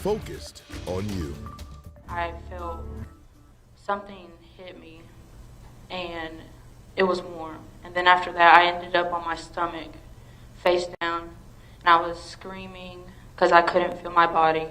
focused on you. I felt something hit me and it was warm. And then after that, I ended up on my stomach, face down, and I was screaming because I couldn't feel my body.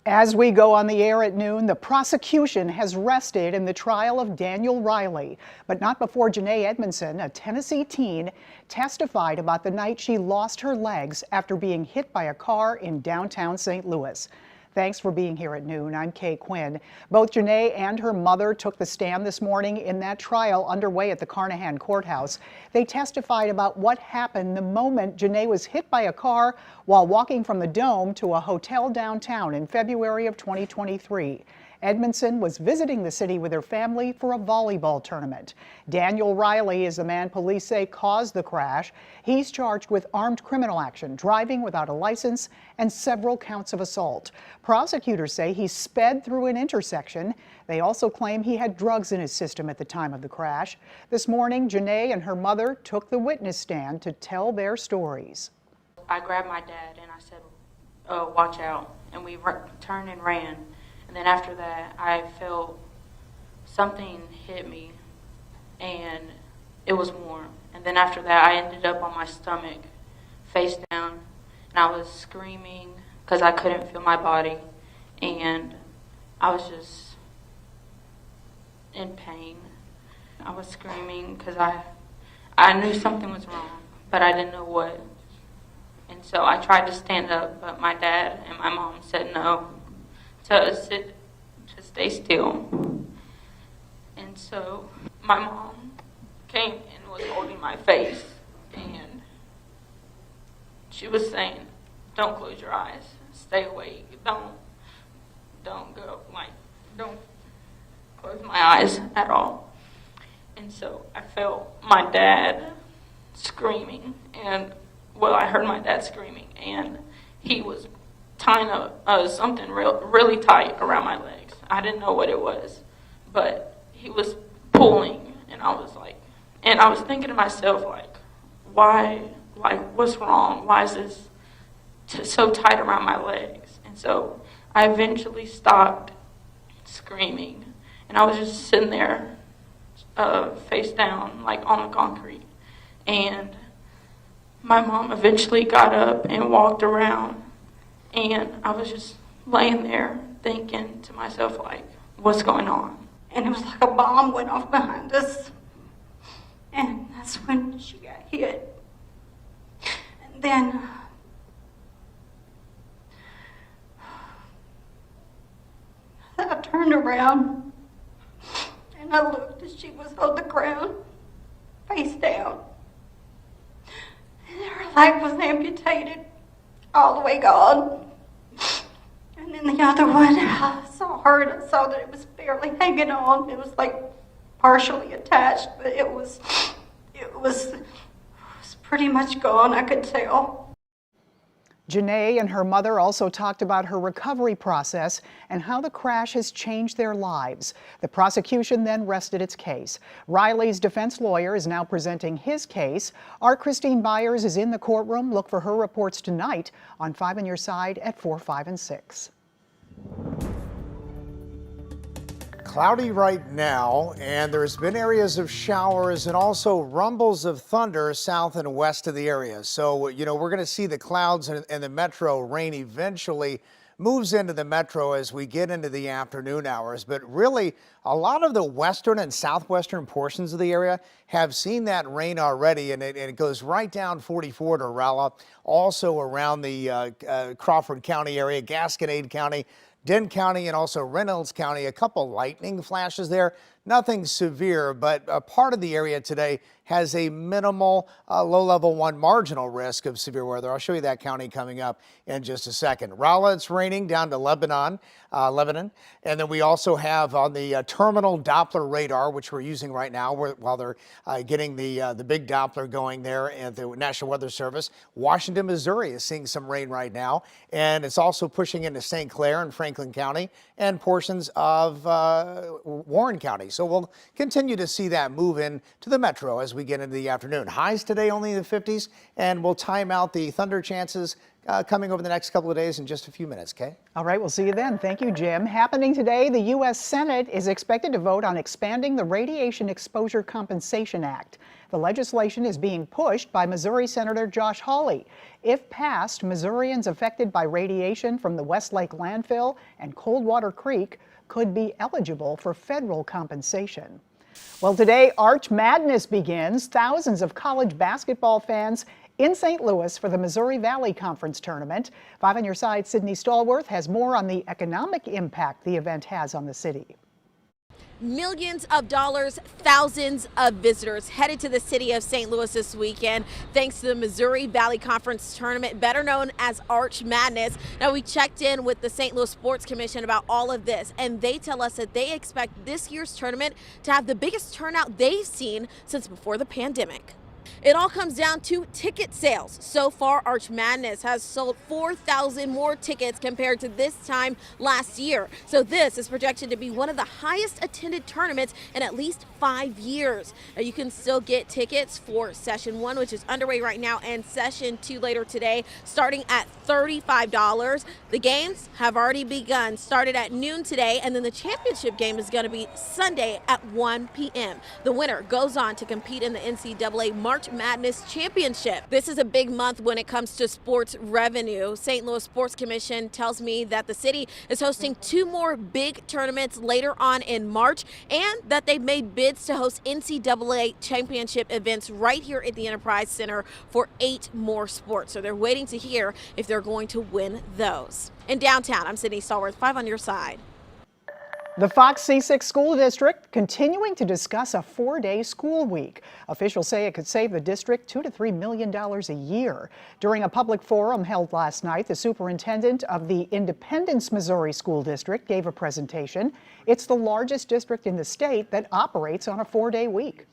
As we go on the air at noon, the prosecution has rested in the trial of Daniel Riley, but not before Janae Edmondson, a Tennessee teen, testified about the night she lost her legs after being hit by a car in downtown St. Louis. Thanks for being here at noon. I'm Kay Quinn. Both Janae and her mother took the stand this morning in that trial underway at the Carnahan Courthouse. They testified about what happened the moment Janae was hit by a car while walking from the Dome to a hotel downtown in February of 2023. Edmondson was visiting the city with her family for a volleyball tournament. Daniel Riley is the man police say caused the crash. He's charged with armed criminal action, driving without a license, and several counts of assault. Prosecutors say he sped through an intersection. They also claim he had drugs in his system at the time of the crash. This morning, Janae and her mother took the witness stand to tell their stories. I grabbed my dad and I said, watch out. And we turned and ran. And then after that, I felt something hit me and it was warm. And then after that, I ended up on my stomach, face down, and I was screaming because I couldn't feel my body. And I was just in pain. I was screaming because I knew something was wrong, but I didn't know what. And so I tried to stand up, but my dad and my mom said no. To stay still. And so my mom came and was holding my face and she was saying, don't close your eyes, stay awake, don't go, don't close my eyes at all. And so I felt my dad screaming I heard my dad screaming and he was tying something really tight around my legs. I didn't know what it was, but he was pulling, and I was thinking to myself, why, what's wrong? Why is this so tight around my legs? And so I eventually stopped screaming, and I was just sitting there, face down, on the concrete. And my mom eventually got up and walked around. And I was just laying there thinking to myself, what's going on? And it was like a bomb went off behind us. And that's when she got hit. And then I turned around and I looked and she was on the ground, face down. And her leg was amputated, all the way gone. And then the other one, I saw her and I saw that it was barely hanging on. It was partially attached, but it was pretty much gone, I could tell. Janae and her mother also talked about her recovery process and how the crash has changed their lives. The prosecution then rested its case. Riley's defense lawyer is now presenting his case. Our Christine Byers is in the courtroom. Look for her reports tonight on 5 on Your Side at 4, 5, and 6. Cloudy right now, and there's been areas of showers and also rumbles of thunder south and west of the area. So, we're going to see the clouds and the metro. Rain eventually moves into the metro as we get into the afternoon hours. But really, a lot of the western and southwestern portions of the area have seen that rain already, and it goes right down 44 to Rolla, also around the Crawford County area, Gasconade County, Dent County, and also Reynolds County. A couple lightning flashes there. Nothing severe, but a part of the area today has a minimal low level 1 marginal risk of severe weather. I'll show you that county coming up in just a second. Rolla, it's raining down to Lebanon. And then we also have on the terminal Doppler radar, which we're using right now while they're getting the big Doppler going there at the National Weather Service. Washington, Missouri is seeing some rain right now, and it's also pushing into St. Clair and Franklin County and portions of Warren County. So we'll continue to see that move in to the metro as we get into the afternoon. Highs today only in the 50s, and we'll time out the thunder chances coming over the next couple of days in just a few minutes, Kay? All right, we'll see you then. Thank you, Jim. Happening today, the U.S. Senate is expected to vote on expanding the Radiation Exposure Compensation Act. The legislation is being pushed by Missouri Senator Josh Hawley. If passed, Missourians affected by radiation from the Westlake landfill and Coldwater Creek could be eligible for federal compensation. Well, today, Arch Madness begins. Thousands of college basketball fans in St. Louis for the Missouri Valley Conference Tournament. 5 on your side, Sydney Stallworth has more on the economic impact the event has on the city. Millions of dollars, thousands of visitors headed to the city of St. Louis this weekend thanks to the Missouri Valley Conference Tournament, better known as Arch Madness. Now, we checked in with the St. Louis Sports Commission about all of this, and they tell us that they expect this year's tournament to have the biggest turnout they've seen since before the pandemic. It all comes down to ticket sales. So far, Arch Madness has sold 4,000 more tickets compared to this time last year. So this is projected to be one of the highest attended tournaments in at least 5 years. Now, you can still get tickets for Session 1, which is underway right now, and Session 2 later today, starting at $35. The games have already begun, started at noon today, and then the championship game is going to be Sunday at 1 p.m. The winner goes on to compete in the NCAA March Madness Championship. This is a big month when it comes to sports revenue. St. Louis Sports Commission tells me that the city is hosting 2 more big tournaments later on in March, and that they've made bids to host NCAA championship events right here at the Enterprise Center for 8 more sports. So they're waiting to hear if they're going to win those. In downtown, I'm Sydney Stallworth, 5 on your side. The Fox C6 School District continuing to discuss a 4-day school week. Officials say it could save the district $2 to $3 million a year. During a public forum held last night, the superintendent of the Independence, Missouri School District gave a presentation. It's the largest district in the state that operates on a 4-day week.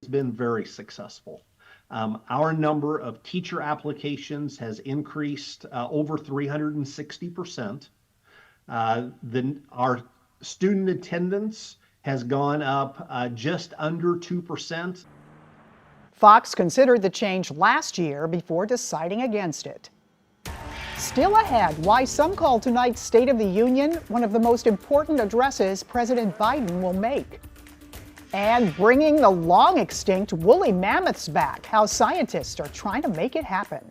It's been very successful. Our number of teacher applications has increased over 360%. Our student attendance has gone up just under 2%. Fox considered the change last year before deciding against it. Still ahead, why some call tonight's State of the Union one of the most important addresses President Biden will make. And bringing the long extinct woolly mammoths back, how scientists are trying to make it happen.